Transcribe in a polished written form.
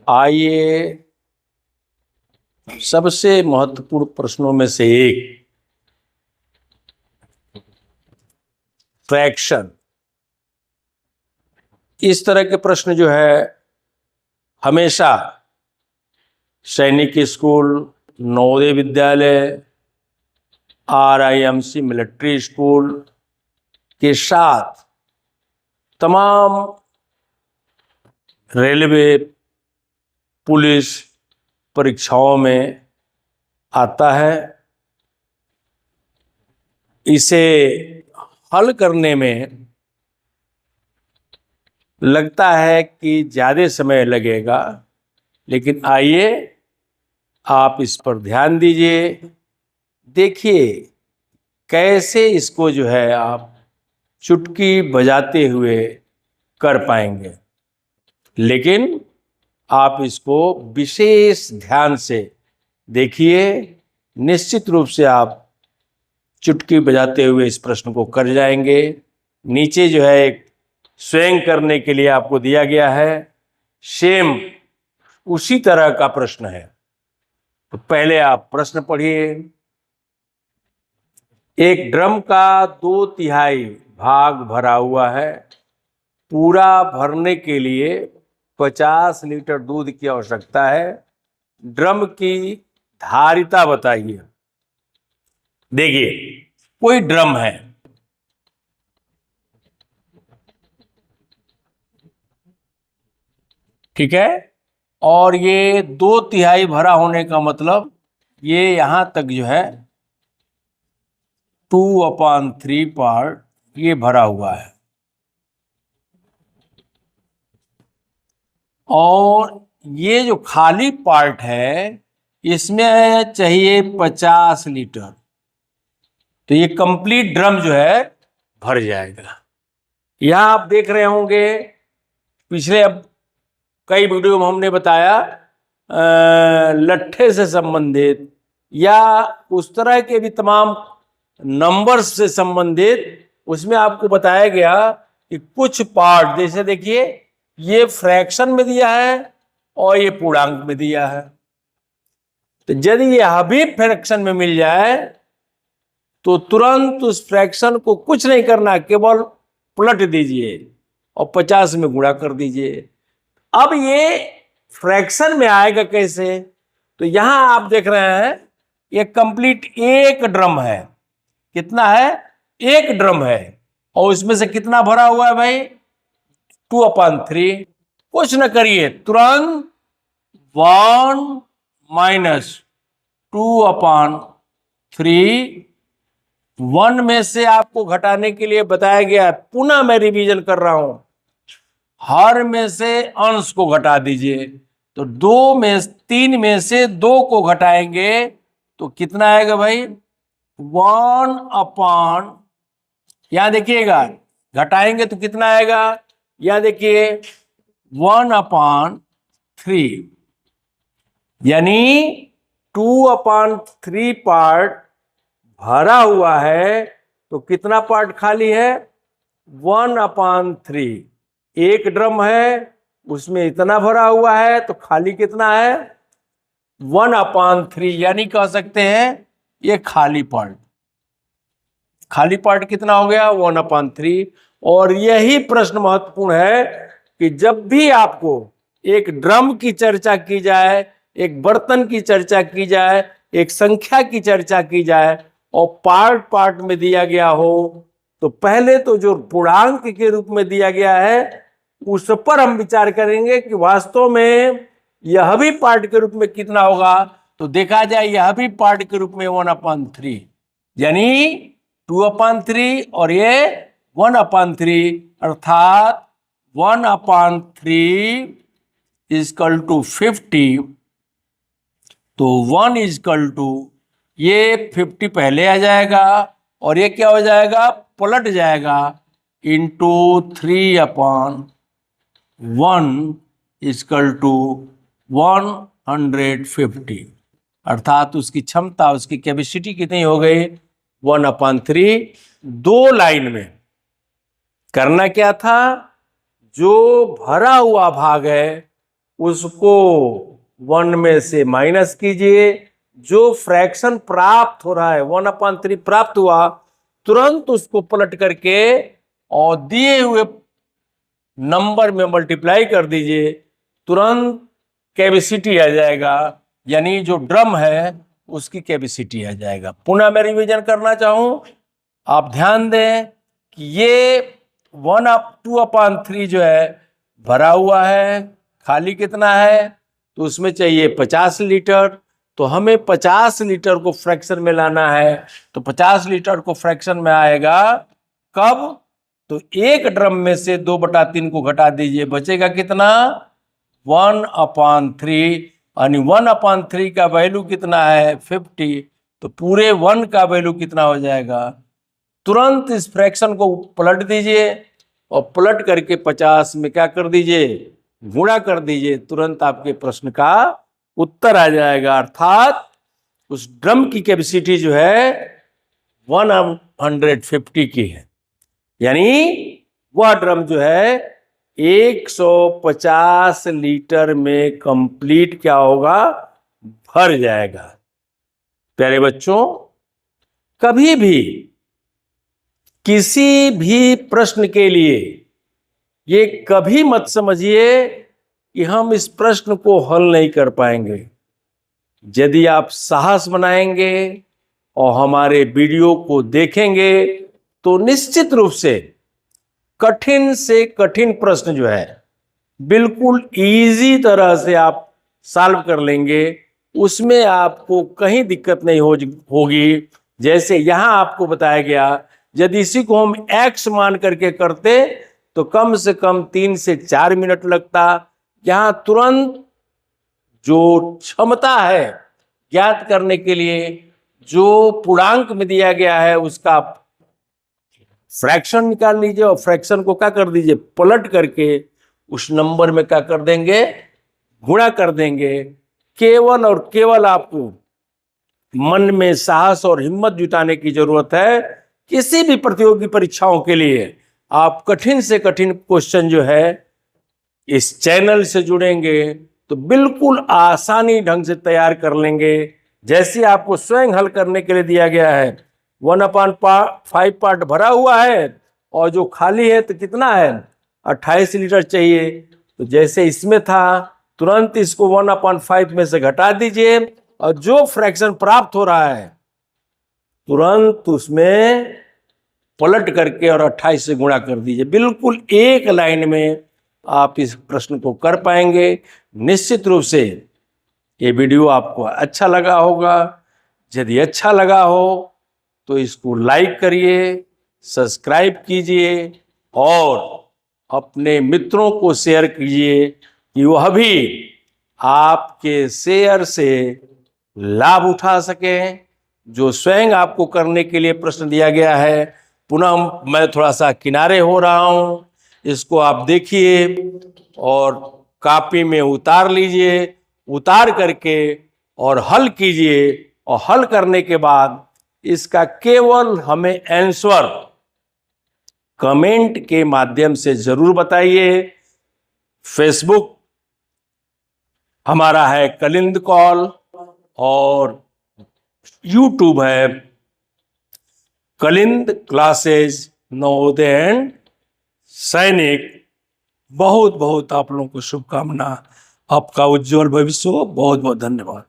आइए सबसे महत्वपूर्ण प्रश्नों में से एक, फ्रैक्शन। इस तरह के प्रश्न जो है हमेशा सैनिक school, Navodaya Vidyalaya, RIMC military school के साथ तमाम रेलवे, पुलिस परीक्षाओं में आता है। इसे हल करने में लगता है कि ज़्यादा समय लगेगा, लेकिन आइए आप इस पर ध्यान दीजिए। देखिए कैसे इसको जो है आप चुटकी बजाते हुए कर पाएंगे, लेकिन आप इसको विशेष ध्यान से देखिए। निश्चित रूप से आप चुटकी बजाते हुए इस प्रश्न को कर जाएंगे। नीचे जो है एक स्वयं करने के लिए आपको दिया गया है, सेम उसी तरह का प्रश्न है। तो पहले आप प्रश्न पढ़िए। एक ड्रम का 2/3 भाग भरा हुआ है। पूरा भरने के लिए 50 लीटर दूध की आवश्यकता है। ड्रम की धारिता बताइए। देखिए कोई ड्रम है, ठीक है, और ये 2/3 भरा होने का मतलब ये यहां तक जो है 2/3 पार्ट ये भरा हुआ है, और ये जो खाली पार्ट है इसमें चाहिए 50 लीटर। तो ये कंप्लीट ड्रम जो है भर जाएगा। यहां आप देख रहे होंगे पिछले अब कई वीडियो में हमने बताया लट्ठे से संबंधित या उस तरह के भी तमाम नंबर्स से संबंधित, उसमें आपको बताया गया कि कुछ पार्ट, जैसे देखिए ये फ्रैक्शन में दिया है और ये पूर्णांक में दिया है। तो यदि यह भी फ्रैक्शन में मिल जाए तो तुरंत उस फ्रैक्शन को कुछ नहीं करना, केवल पलट दीजिए और 50 में गुणा कर दीजिए। अब ये फ्रैक्शन में आएगा कैसे? तो यहां आप देख रहे हैं ये कंप्लीट एक ड्रम है। कितना है? एक ड्रम है, और उसमें से कितना भरा हुआ है भाई? 2/3। कुछ न करिए, तुरंत 1 - 2/3 1 में से आपको घटाने के लिए बताया गया। पुनः मैं रिवीजन कर रहा हूं, हर में से अंश को घटा दीजिए। तो 3 में से 2 को घटाएंगे तो कितना आएगा भाई? 1/, यहां देखिएगा घटाएंगे तो कितना आएगा, यहां देखिए 1/3, यानी 2/3 पार्ट भरा हुआ है। तो कितना पार्ट खाली है? 1/3। एक ड्रम है, उसमें इतना भरा हुआ है, तो खाली कितना है? 1/3, यानी कह सकते हैं ये खाली पार्ट। खाली पार्ट कितना हो गया? 1/3। और यही प्रश्न महत्वपूर्ण है कि जब भी आपको एक ड्रम की चर्चा की जाए, एक बर्तन की चर्चा की जाए, एक संख्या की चर्चा की जाए और पार्ट पार्ट में दिया गया हो, तो पहले तो जो पूर्णांक के रूप में दिया गया है उस पर हम विचार करेंगे कि वास्तव में यह भी पार्ट के रूप में कितना होगा। तो देखा जाए यह भी पार्ट के रूप में 1/3, यानी 2/3 और ये 1/3, अर्थात 1/3 = 50। तो 1 ये 50 पहले आ जाएगा और ये क्या हो जाएगा? पलट जाएगा इंटू 3/1 = 150, अर्थात उसकी क्षमता, उसकी कैपेसिटी कितनी हो गई? 1/3। 2 लाइन में करना क्या था? जो भरा हुआ भाग है उसको 1 में से माइनस कीजिए। जो फ्रैक्शन प्राप्त हो रहा है 1/3 प्राप्त हुआ, तुरंत उसको पलट करके और दिए हुए नंबर में मल्टीप्लाई कर दीजिए, तुरंत कैपेसिटी आ जाएगा, यानी जो ड्रम है उसकी कैपेसिटी आ जाएगा। पुनः मैं रिवीजन करना चाहूं, आप ध्यान दें कि ये 1/2/3 जो है भरा हुआ है, खाली कितना है, तो उसमें चाहिए 50 लीटर। तो हमें 50 लीटर को फ्रैक्शन में लाना है, तो 50 लीटर को फ्रैक्शन में आएगा कब, तो एक ड्रम में से 2/3 को घटा दीजिए, बचेगा कितना, 1/3, यानी 1/3 का वैल्यू कितना है 50, तो पूरे 1 का वैल्यू कितना हो जाएगा। तुरंत इस फ्रैक्शन को पलट दीजिए और पलट करके 50 में क्या कर दीजिए, गुणा कर दीजिए, तुरंत आपके प्रश्न का उत्तर आ जाएगा। अर्थात उस ड्रम की कैपेसिटी जो है 150 की है, यानी वह ड्रम जो है 150 लीटर में कंप्लीट क्या होगा, भर जाएगा। प्यारे बच्चों, कभी भी किसी भी प्रश्न के लिए ये कभी मत समझिए कि हम इस प्रश्न को हल नहीं कर पाएंगे। यदि आप साहस बनाएंगे और हमारे वीडियो को देखेंगे तो निश्चित रूप से कठिन से कठिन प्रश्न जो है बिल्कुल इजी तरह से आप सॉल्व कर लेंगे, उसमें आपको कहीं दिक्कत नहीं होगी। जैसे यहां आपको बताया गया, यदि इसी को हम x मान करके करते तो कम से कम 3 से 4 मिनट लगता। यहां तुरंत जो क्षमता है ज्ञात करने के लिए, जो पूर्णांक में दिया गया है उसका फ्रैक्शन निकाल लीजिए और फ्रैक्शन को क्या कर दीजिए, पलट करके उस नंबर में क्या कर देंगे, गुणा कर देंगे। केवल और केवल आपको मन में साहस और हिम्मत जुटाने की जरूरत है। किसी भी प्रतियोगी परीक्षाओं के लिए आप कठिन से कठिन क्वेश्चन जो है इस चैनल से जुड़ेंगे तो बिल्कुल आसानी ढंग से तैयार कर लेंगे। जैसे आपको स्वयं हल करने के लिए दिया गया है, 1/5 पार्ट भरा हुआ है और जो खाली है तो कितना है, 28 लीटर चाहिए। तो जैसे इसमें था, तुरंत इसको 1/5 में से घटा दीजिए और जो फ्रैक्शन प्राप्त हो रहा है तुरंत उसमें पलट करके और 28 से गुणा कर दीजिए। बिल्कुल एक लाइन में आप इस प्रश्न को कर पाएंगे। निश्चित रूप से ये वीडियो आपको अच्छा लगा होगा। यदि अच्छा लगा हो तो इसको लाइक करिए, सब्सक्राइब कीजिए और अपने मित्रों को शेयर कीजिए कि वह भी आपके शेयर से लाभ उठा सकें। जो स्वयं आपको करने के लिए प्रश्न दिया गया है, पुनः मैं थोड़ा सा किनारे हो रहा हूं, इसको आप देखिए और कॉपी में उतार लीजिए, उतार करके और हल कीजिए और हल करने के बाद इसका केवल हमें आंसर कमेंट के माध्यम से जरूर बताइए। फेसबुक हमारा है कलिंद कॉल और यूट्यूब है कलिंद क्लासेज नवोदय एंड सैनिक। बहुत बहुत आप लोगों को शुभकामना। आपका उज्जवल भविष्य हो। बहुत बहुत धन्यवाद।